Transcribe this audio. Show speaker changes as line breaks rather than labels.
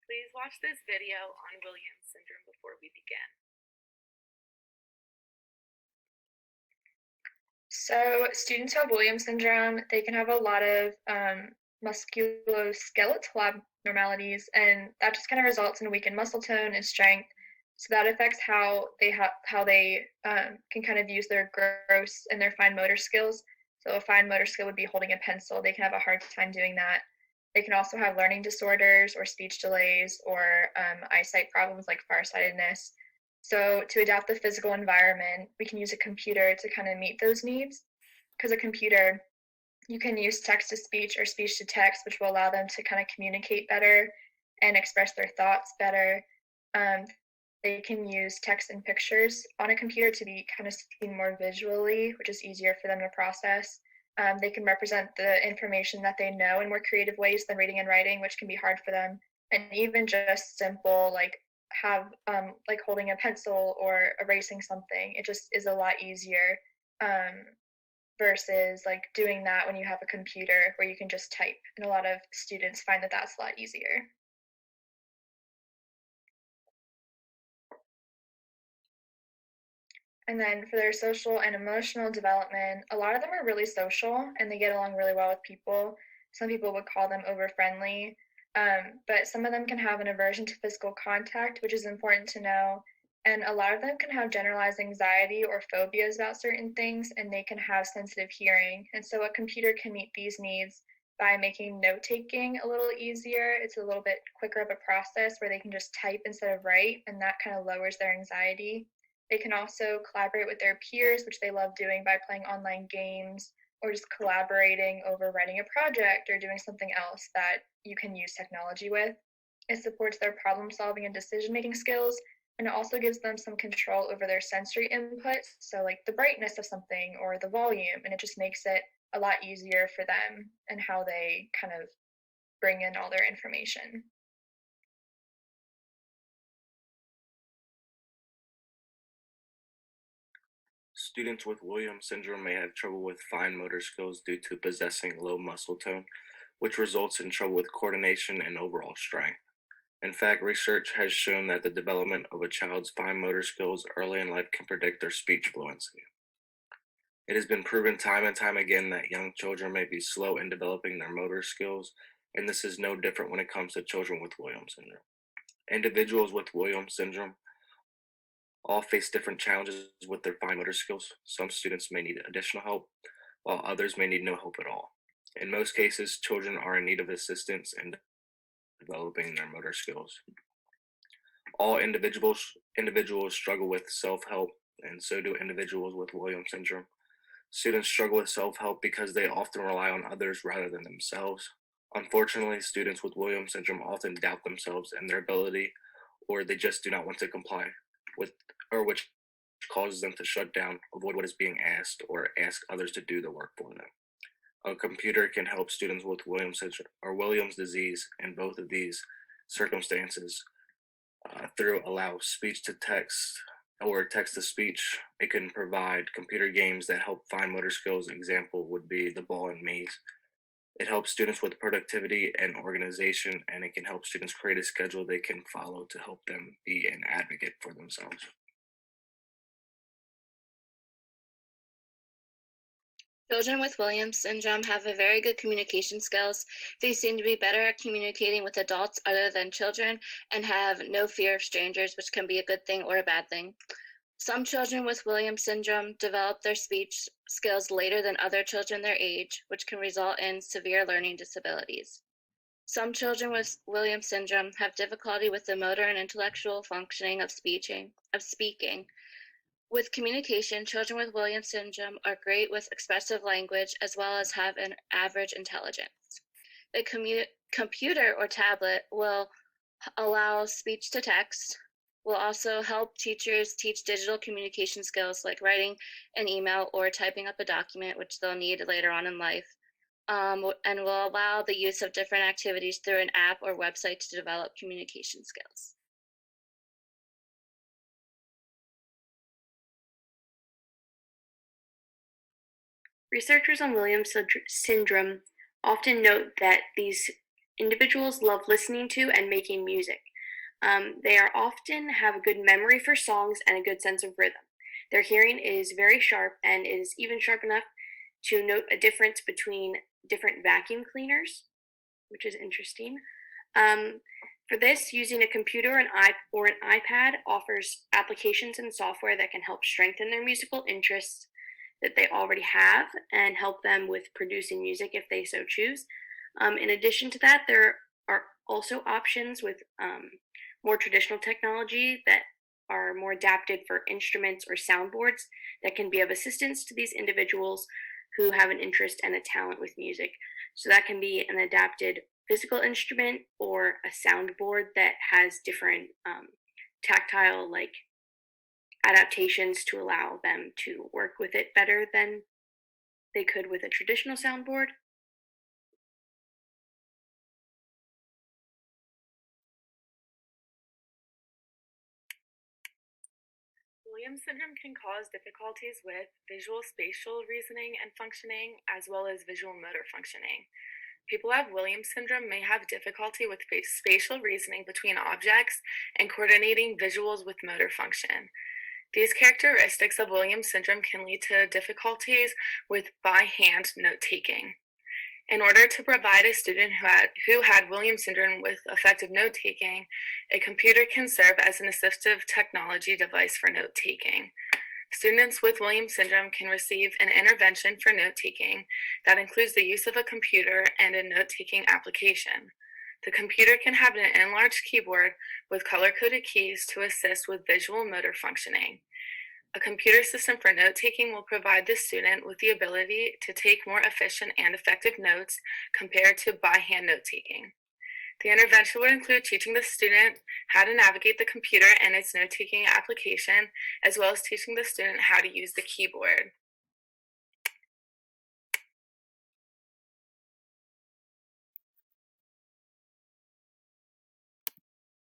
Please watch this video on Williams syndrome before we begin.
So students who have Williams syndrome, they can have a lot of musculoskeletal abnormalities, and that just kind of results in weakened muscle tone and strength. So that affects how they can kind of use their gross and their fine motor skills. So a fine motor skill would be holding a pencil. They can have a hard time doing that. They can also have learning disorders or speech delays or eyesight problems like farsightedness. So, to adapt the physical environment, we can use a computer to kind of meet those needs. Because a computer, you can use text to speech or speech to text, which will allow them to kind of communicate better and express their thoughts better. Um, they can use text and pictures on a computer to be kind of seen more visually, which is easier for them to process. They can represent the information that they know in more creative ways than reading and writing, which can be hard for them. And even just simple, like holding a pencil or erasing something, it just is a lot easier um, versus like doing that when you have a computer where you can just type. And a lot of students find that that's a lot easier. And then for their social and emotional development, a lot of them are really social and they get along really well with people. Some people would call them over friendly, but some of them can have an aversion to physical contact, which is important to know. And a lot of them can have generalized anxiety or phobias about certain things, and they can have sensitive hearing. And so a computer can meet these needs by making note taking a little easier. It's a little bit quicker of a process where they can just type instead of write, and that kind of lowers their anxiety. They can also collaborate with their peers, which they love doing by playing online games or just collaborating over writing a project or doing something else that you can use technology with. It supports their problem solving and decision making skills, and it also gives them some control over their sensory inputs, so like the brightness of something or the volume, and it just makes it a lot easier for them and how they kind of bring in all their information.
Students with Williams syndrome may have trouble with fine motor skills due to possessing low muscle tone, which results in trouble with coordination and overall strength. In fact, research has shown that the development of a child's fine motor skills early in life can predict their speech fluency. It has been proven time and time again that young children may be slow in developing their motor skills, and this is no different when it comes to children with Williams syndrome. Individuals with Williams syndrome all face different challenges with their fine motor skills. Some students may need additional help, while others may need no help at all. In most cases, children are in need of assistance in developing their motor skills. All individuals struggle with self-help, and so do individuals with Williams syndrome. Students struggle with self-help because they often rely on others rather than themselves. Unfortunately, students with Williams syndrome often doubt themselves and their ability, or they just do not want to comply with, or which causes them to shut down, avoid what is being asked, or ask others to do the work for them. A computer can help students with Williams syndrome or Williams disease in both of these circumstances through allow speech to text or text to speech. It can provide computer games that help fine motor skills. Example would be the ball and maze. It helps students with productivity and organization, and it can help students create a schedule they can follow to help them be an advocate for themselves.
Children with Williams syndrome have a very good communication skills. They seem to be better at communicating with adults other than children and have no fear of strangers, which can be a good thing or a bad thing. Some children with Williams syndrome develop their speech skills later than other children their age, which can result in severe learning disabilities. Some children with Williams syndrome have difficulty with the motor and intellectual functioning of speaking. With communication, children with Williams syndrome are great with expressive language as well as have an average intelligence. The computer or tablet will allow speech to text, will also help teachers teach digital communication skills like writing an email or typing up a document, which they'll need later on in life, and will allow the use of different activities through an app or website to develop communication skills.
Researchers on Williams syndrome often note that these individuals love listening to and making music. They are often have a good memory for songs and a good sense of rhythm. Their hearing is very sharp and is even sharp enough to note a difference between different vacuum cleaners, which is interesting. Um, for this, using a computer or an iPad offers applications and software that can help strengthen their musical interests that they already have and help them with producing music if they so choose. In addition to that, there are also options with more traditional technology that are more adapted for instruments or soundboards that can be of assistance to these individuals who have an interest and a talent with music. So that can be an adapted physical instrument or a soundboard that has different tactile like adaptations to allow them to work with it better than they could with a traditional soundboard.
Williams syndrome can cause difficulties with visual spatial reasoning and functioning, as well as visual motor functioning. People who have Williams syndrome may have difficulty with spatial reasoning between objects and coordinating visuals with motor function. These characteristics of Williams syndrome can lead to difficulties with by hand note taking. In order to provide a student who had Williams syndrome with effective note taking, a computer can serve as an assistive technology device for note taking. Students with Williams syndrome can receive an intervention for note taking that includes the use of a computer and a note taking application. The computer can have an enlarged keyboard with color coded keys to assist with visual motor functioning. A computer system for note taking will provide the student with the ability to take more efficient and effective notes compared to by hand note taking. The intervention would include teaching the student how to navigate the computer and its note taking application, as well as teaching the student how to use the keyboard.